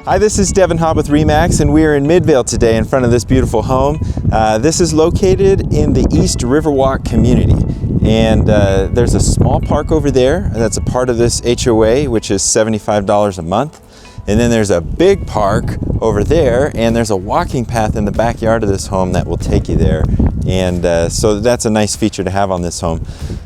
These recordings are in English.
Hi, this is Devin Hobb with RE/MAX, and we are in Midvale today in front of this beautiful home. This is located in the East Riverwalk community, and there's a small park over there that's a part of this HOA, which is $75 a month. And then there's a big park over there, and there's a walking path in the backyard of this home that will take you there. And so that's a nice feature to have on this home.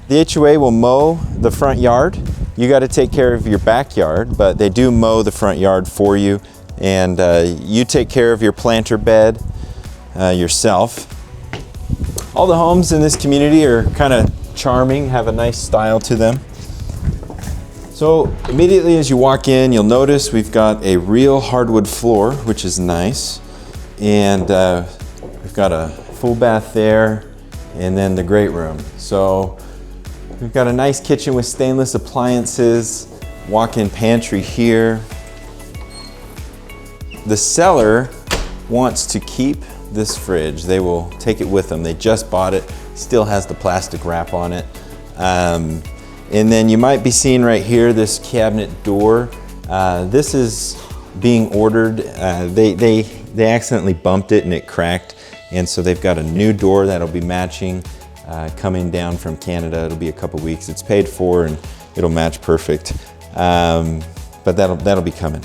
The HOA will mow the front yard. You got to take care of your backyard, but they do mow the front yard for you. And you take care of your planter bed yourself. All the homes in this community are kind of charming, have a nice style to them. So immediately as you walk in, you'll notice we've got a real hardwood floor, which is nice. And we've got a full bath there, and then the great room. So we've got a nice kitchen with stainless appliances, walk-in pantry here. The seller wants to keep this fridge. They will take it with them. They just bought it, still has the plastic wrap on it. And then you might be seeing right here this cabinet door. This is being ordered. They accidentally bumped it and it cracked, and so they've got a new door that'll be matching coming down from Canada. It'll be a couple weeks. It's paid for and it'll match perfect, but that'll be coming.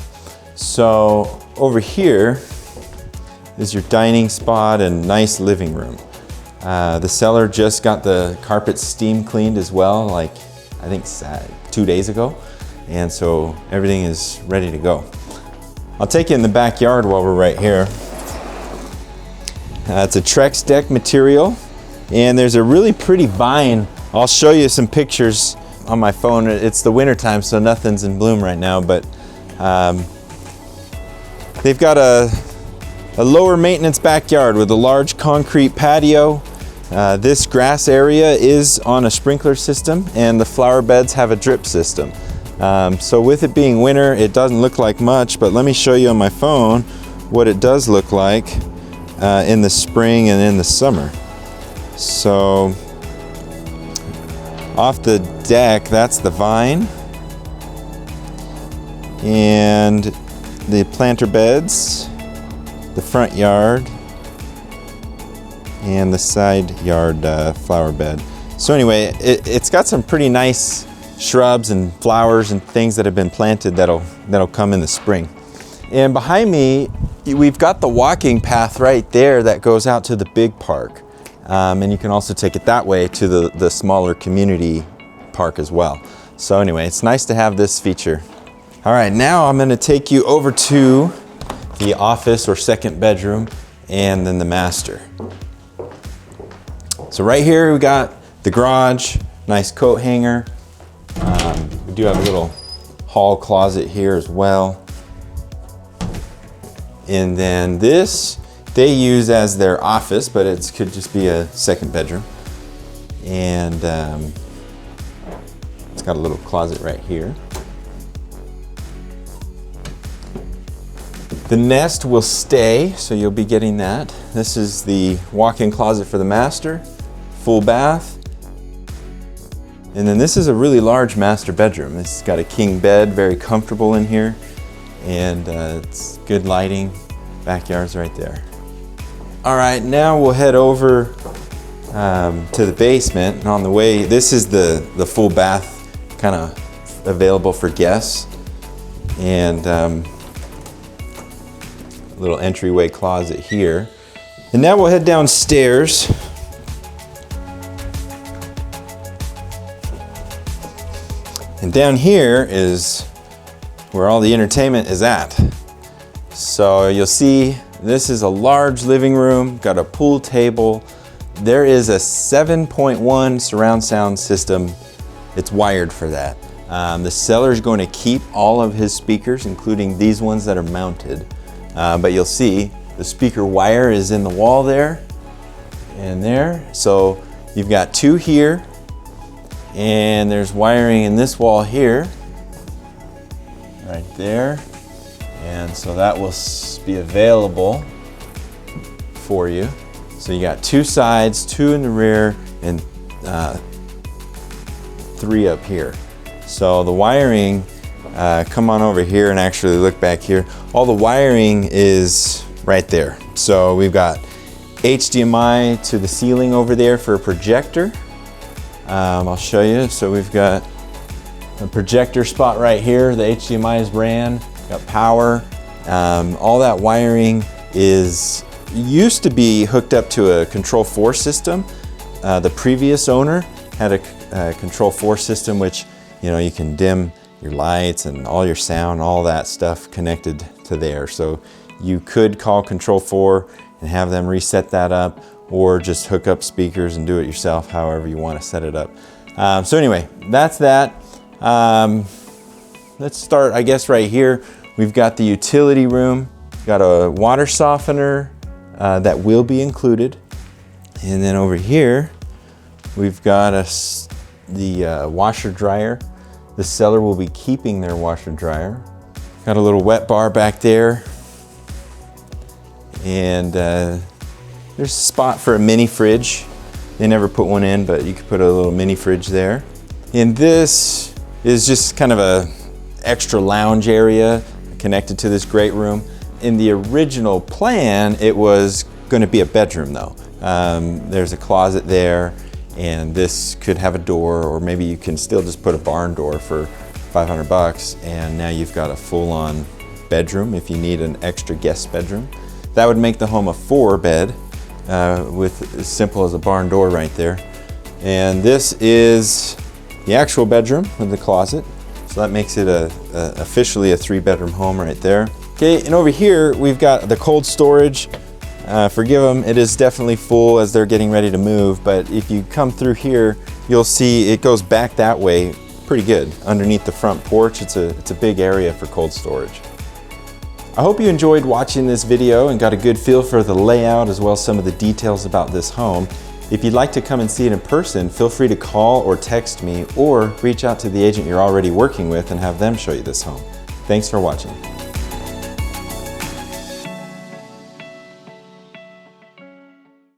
So over here is your dining spot and nice living room. The seller just got the carpet steam cleaned as well, like I think 2 days ago, and so everything is ready to go. I'll take you in the backyard while we're right here. It's a Trex deck material, and there's a really pretty vine. I'll show you some pictures on my phone. It's the winter time, so nothing's in bloom right now, but they've got a lower maintenance backyard with a large concrete patio. This grass area is on a sprinkler system, and the flower beds have a drip system. So with it being winter, it doesn't look like much, but let me show you on my phone what it does look like in the spring and in the summer. So off the deck, that's the vine, and the planter beds, the front yard, and the side yard flower bed. So anyway, it's got some pretty nice shrubs and flowers and things that have been planted that'll come in the spring. And behind me, we've got the walking path right there that goes out to the big park. And you can also take it that way to the smaller community park as well. So anyway, it's nice to have this feature. All right, now I'm gonna take you over to the office or second bedroom and then the master. So right here we got the garage, nice coat hanger. We do have a little hall closet here as well. And then this, they use as their office, but it could just be a second bedroom. And it's got a little closet right here. The nest will stay, so you'll be getting that. This is the walk-in closet for the master, full bath. And then this is a really large master bedroom. It's got a king bed, very comfortable in here, and it's good lighting. Backyard's right there. All right, now we'll head over to the basement. And on the way, this is the full bath, kind of available for guests. And little entryway closet here. And now we'll head downstairs. And down here is where all the entertainment is at. So you'll see this is a large living room, got a pool table. There is a 7.1 surround sound system. It's wired for that. The seller is going to keep all of his speakers, including these ones that are mounted. But you'll see the speaker wire is in the wall there and there. So you've got two here, and there's wiring in this wall here, right there. And so that will be available for you. So you got two sides, two in the rear, and three up here. So the wiring come on over here and actually look back here. All the wiring is right there. So we've got HDMI to the ceiling over there for a projector. I'll show you. So we've got a projector spot right here. The HDMI is ran, got power. All that wiring used to be hooked up to a Control 4 system. The previous owner had a Control 4 system, which, you know, you can dim your lights and all your sound, all that stuff connected to there. So you could call Control 4 and have them reset that up, or just hook up speakers and do it yourself, however you want to set it up. So anyway, that's that. Let's start, I guess, right here. We've got the utility room, got a water softener that will be included. And then over here, we've got the washer dryer. The seller will be keeping their washer dryer. Got a little wet bar back there. And there's a spot for a mini fridge. They never put one in, but you could put a little mini fridge there. And this is just kind of a extra lounge area connected to this great room. In the original plan, it was going to be a bedroom though. There's a closet there, and this could have a door, or maybe you can still just put a barn door for 500 bucks, and now you've got a full-on bedroom if you need an extra guest bedroom. That would make the home a 4-bed with as simple as a barn door right there. And this is the actual bedroom with the closet. So that makes it officially a 3-bedroom home right there. Okay, and over here we've got the cold storage. Forgive them, it is definitely full as they're getting ready to move, but if you come through here, you'll see it goes back that way pretty good. Underneath the front porch, it's a big area for cold storage. I hope you enjoyed watching this video and got a good feel for the layout as well as some of the details about this home. If you'd like to come and see it in person, feel free to call or text me, or reach out to the agent you're already working with and have them show you this home. Thanks for watching.